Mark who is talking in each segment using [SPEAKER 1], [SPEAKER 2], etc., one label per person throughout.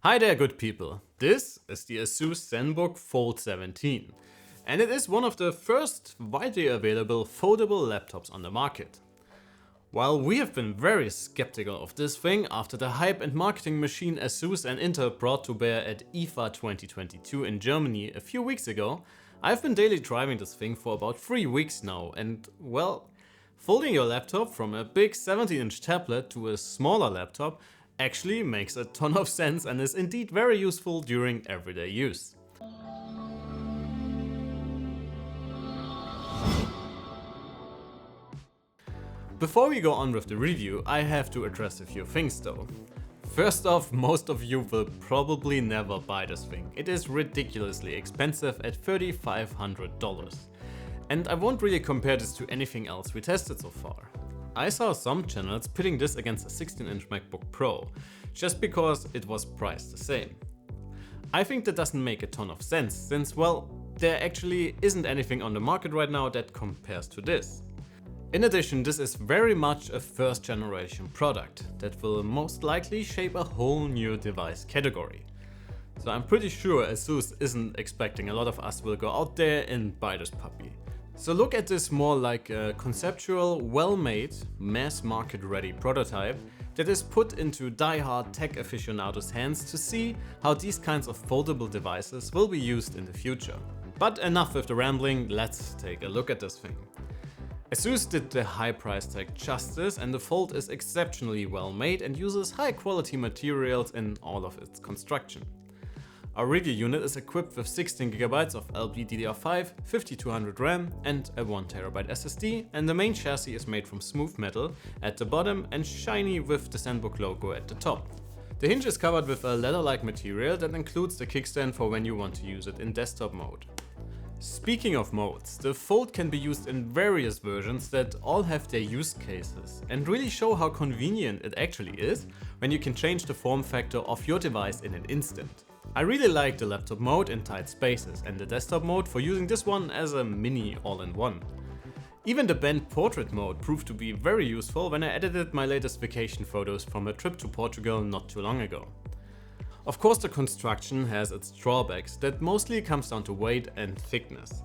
[SPEAKER 1] Hi there, good people. This is the Asus Zenbook Fold 17, and it is one of the first widely available foldable laptops on the market. While we have been very skeptical of this thing after the hype and marketing machine Asus and Intel brought to bear at IFA 2022 in Germany a few weeks ago, I've been daily driving this thing for about 3 weeks now, and well, folding your laptop from a big 17-inch tablet to a smaller laptop actually makes a ton of sense and is indeed very useful during everyday use. Before we go on with the review, I have to address a few things though. First off, most of you will probably never buy this thing. It is ridiculously expensive at $3,500. And I won't really compare this to anything else we tested so far. I saw some channels pitting this against a 16-inch MacBook Pro, just because it was priced the same. I think that doesn't make a ton of sense, since well, there actually isn't anything on the market right now that compares to this. In addition, this is very much a first generation product that will most likely shape a whole new device category. So I'm pretty sure Asus isn't expecting a lot of us will go out there and buy this puppy. So look at this more like a conceptual, well-made, mass market ready prototype that is put into die-hard tech aficionados' hands to see how these kinds of foldable devices will be used in the future. But enough with the rambling, let's take a look at this thing. Asus did the high price tag justice, and the Fold is exceptionally well made and uses high quality materials in all of its construction. Our review unit is equipped with 16GB of LPDDR5, 5200 RAM and a 1TB SSD, and the main chassis is made from smooth metal at the bottom and shiny with the Zenbook logo at the top. The hinge is covered with a leather-like material that includes the kickstand for when you want to use it in desktop mode. Speaking of modes, the Fold can be used in various versions that all have their use cases and really show how convenient it actually is when you can change the form factor of your device in an instant. I really like the laptop mode in tight spaces and the desktop mode for using this one as a mini all-in-one. Even the bent portrait mode proved to be very useful when I edited my latest vacation photos from a trip to Portugal not too long ago. Of course, the construction has its drawbacks that mostly comes down to weight and thickness.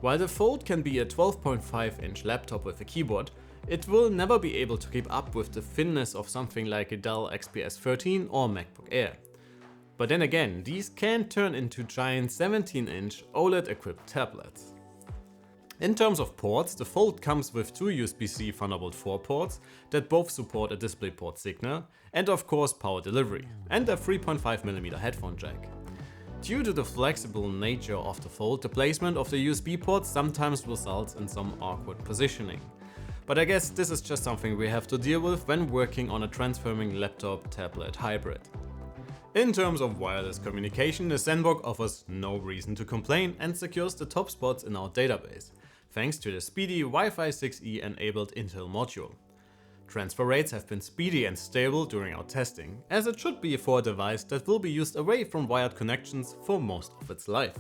[SPEAKER 1] While the Fold can be a 12.5-inch laptop with a keyboard, it will never be able to keep up with the thinness of something like a Dell XPS 13 or MacBook Air. But then again, these can turn into giant 17-inch OLED-equipped tablets. In terms of ports, the Fold comes with two USB-C Thunderbolt 4 ports that both support a DisplayPort signal, and of course power delivery, and a 3.5mm headphone jack. Due to the flexible nature of the Fold, the placement of the USB ports sometimes results in some awkward positioning. But I guess this is just something we have to deal with when working on a transforming laptop-tablet hybrid. In terms of wireless communication, the Zenbook offers no reason to complain and secures the top spots in our database, thanks to the speedy Wi-Fi 6E enabled Intel module. Transfer rates have been speedy and stable during our testing, as it should be for a device that will be used away from wired connections for most of its life.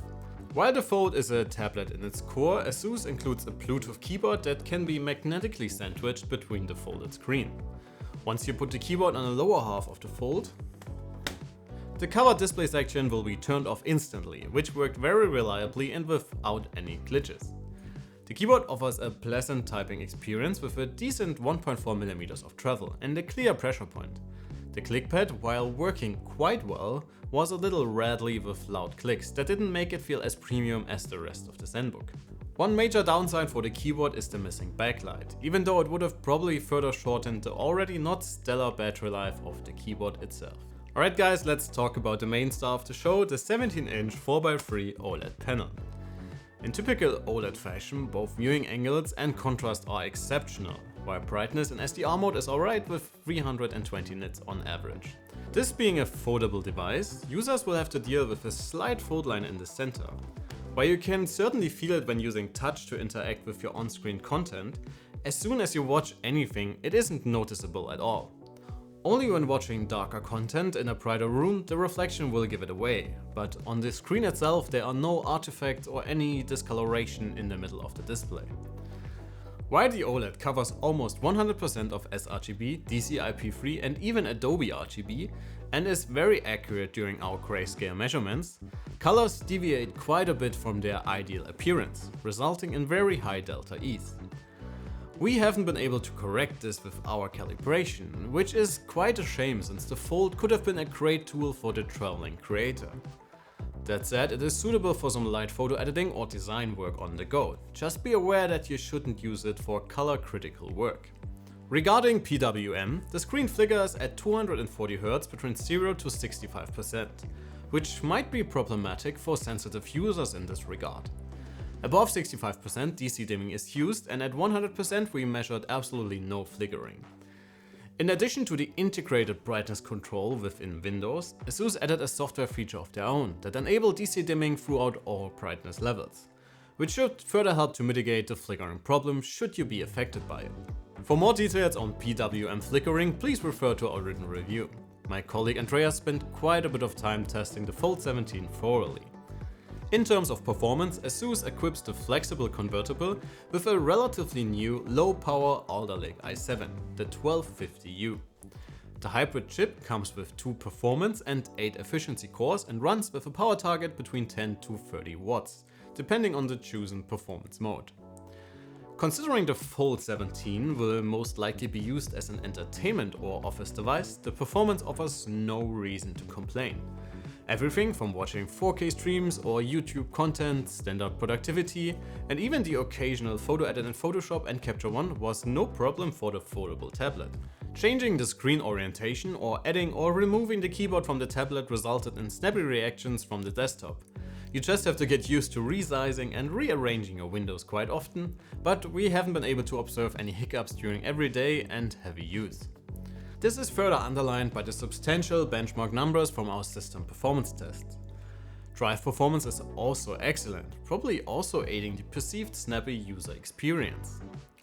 [SPEAKER 1] While the Fold is a tablet in its core, Asus includes a Bluetooth keyboard that can be magnetically sandwiched between the folded screen. Once you put the keyboard on the lower half of the Fold, the cover display section will be turned off instantly, which worked very reliably and without any glitches. The keyboard offers a pleasant typing experience with a decent 1.4mm of travel and a clear pressure point. The clickpad, while working quite well, was a little rattly with loud clicks that didn't make it feel as premium as the rest of the Zenbook. One major downside for the keyboard is the missing backlight, even though it would have probably further shortened the already not stellar battery life of the keyboard itself. Alright guys, let's talk about the main star of the show, the 17-inch 4x3 OLED panel. In typical OLED fashion, both viewing angles and contrast are exceptional, while brightness in SDR mode is alright with 320 nits on average. This being a foldable device, users will have to deal with a slight fold line in the center. While you can certainly feel it when using touch to interact with your on-screen content, as soon as you watch anything, it isn't noticeable at all. Only when watching darker content in a brighter room, the reflection will give it away, but on the screen itself there are no artifacts or any discoloration in the middle of the display. While the OLED covers almost 100% of sRGB, DCI-P3 and even Adobe RGB, and is very accurate during our grayscale measurements, colors deviate quite a bit from their ideal appearance, resulting in very high delta E's. We haven't been able to correct this with our calibration, which is quite a shame since the Fold could have been a great tool for the traveling creator. That said, it is suitable for some light photo editing or design work on the go. Just be aware that you shouldn't use it for color critical work. Regarding PWM, the screen flickers at 240 Hz between 0 to 65%, which might be problematic for sensitive users in this regard. Above 65% DC dimming is used, and at 100% we measured absolutely no flickering. In addition to the integrated brightness control within Windows, Asus added a software feature of their own that enabled DC dimming throughout all brightness levels, which should further help to mitigate the flickering problem should you be affected by it. For more details on PWM flickering, please refer to our written review. My colleague Andreas spent quite a bit of time testing the Fold 17 thoroughly. In terms of performance, Asus equips the flexible convertible with a relatively new low-power Alder Lake i7, the 1250U. The hybrid chip comes with 2 performance and 8 efficiency cores and runs with a power target between 10 to 30 watts, depending on the chosen performance mode. Considering the Fold 17 will most likely be used as an entertainment or office device, the performance offers no reason to complain. Everything from watching 4K streams or YouTube content, standard productivity, and even the occasional photo edit in Photoshop and Capture One was no problem for the foldable tablet. Changing the screen orientation or adding or removing the keyboard from the tablet resulted in snappy reactions from the desktop. You just have to get used to resizing and rearranging your windows quite often, but we haven't been able to observe any hiccups during everyday and heavy use. This is further underlined by the substantial benchmark numbers from our system performance tests. Drive performance is also excellent, probably also aiding the perceived snappy user experience.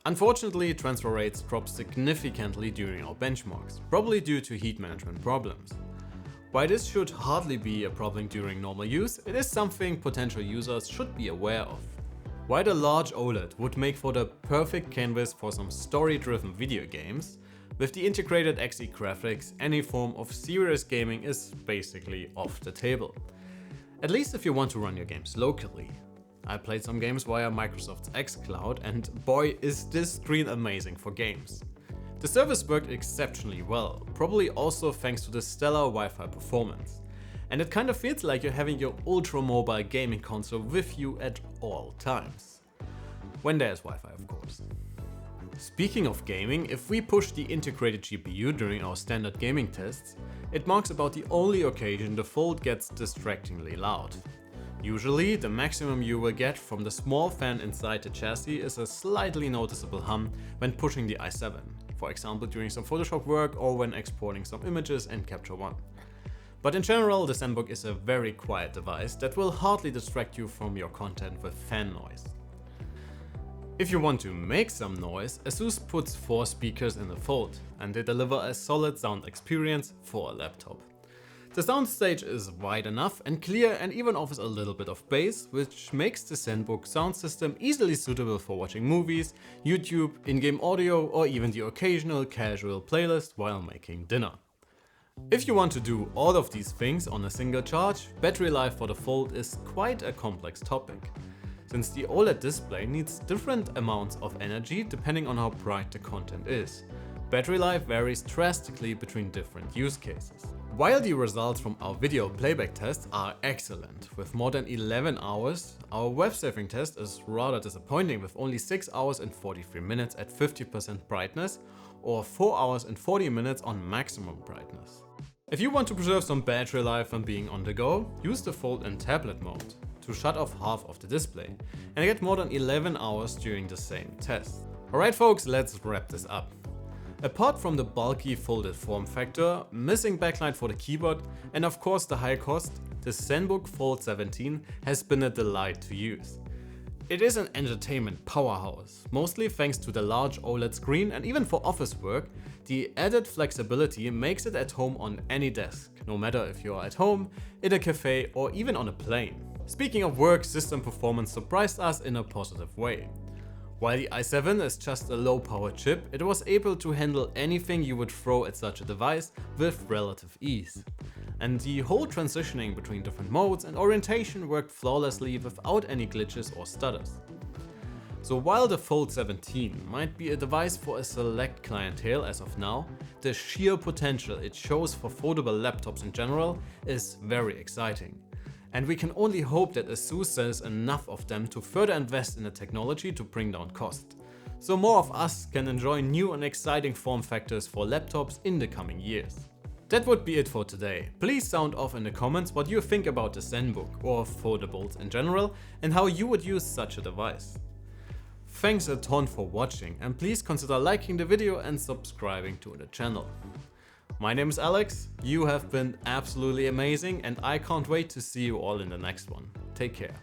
[SPEAKER 1] Unfortunately, transfer rates dropped significantly during our benchmarks, probably due to heat management problems. While this should hardly be a problem during normal use, it is something potential users should be aware of. While the large OLED would make for the perfect canvas for some story-driven video games, with the integrated Xe graphics, any form of serious gaming is basically off the table. At least if you want to run your games locally. I played some games via Microsoft's xCloud, and boy is this screen amazing for games. The service worked exceptionally well, probably also thanks to the stellar Wi-Fi performance. And it kind of feels like you're having your ultra mobile gaming console with you at all times. When there's Wi-Fi, of course. Speaking of gaming, if we push the integrated GPU during our standard gaming tests, it marks about the only occasion the Fold gets distractingly loud. Usually, the maximum you will get from the small fan inside the chassis is a slightly noticeable hum when pushing the i7, for example during some Photoshop work or when exporting some images in Capture One. But in general, the Zenbook is a very quiet device that will hardly distract you from your content with fan noise. If you want to make some noise, Asus puts 4 speakers in the Fold, and they deliver a solid sound experience for a laptop. The soundstage is wide enough and clear and even offers a little bit of bass, which makes the Zenbook sound system easily suitable for watching movies, YouTube, in-game audio, or even the occasional casual playlist while making dinner. If you want to do all of these things on a single charge, battery life for the Fold is quite a complex topic, since the OLED display needs different amounts of energy depending on how bright the content is. Battery life varies drastically between different use cases. While the results from our video playback test are excellent, with more than 11 hours, our web surfing test is rather disappointing with only 6 hours and 43 minutes at 50% brightness or 4 hours and 40 minutes on maximum brightness. If you want to preserve some battery life when being on the go, use the Fold in tablet mode to shut off half of the display and get more than 11 hours during the same test. Alright folks, let's wrap this up. Apart from the bulky folded form factor, missing backlight for the keyboard, and of course the high cost, the Zenbook Fold 17 has been a delight to use. It is an entertainment powerhouse, mostly thanks to the large OLED screen, and even for office work, the added flexibility makes it at home on any desk, no matter if you are at home, in a cafe, or even on a plane. Speaking of work, system performance surprised us in a positive way. While the i7 is just a low power chip, it was able to handle anything you would throw at such a device with relative ease. And the whole transitioning between different modes and orientation worked flawlessly without any glitches or stutters. So while the Fold 17 might be a device for a select clientele as of now, the sheer potential it shows for foldable laptops in general is very exciting. And we can only hope that Asus sells enough of them to further invest in the technology to bring down cost, so more of us can enjoy new and exciting form factors for laptops in the coming years. That would be it for today. Please sound off in the comments what you think about the Zenbook or foldables in general and how you would use such a device. Thanks a ton for watching, and please consider liking the video and subscribing to the channel. My name is Alex, you have been absolutely amazing, and I can't wait to see you all in the next one. Take care.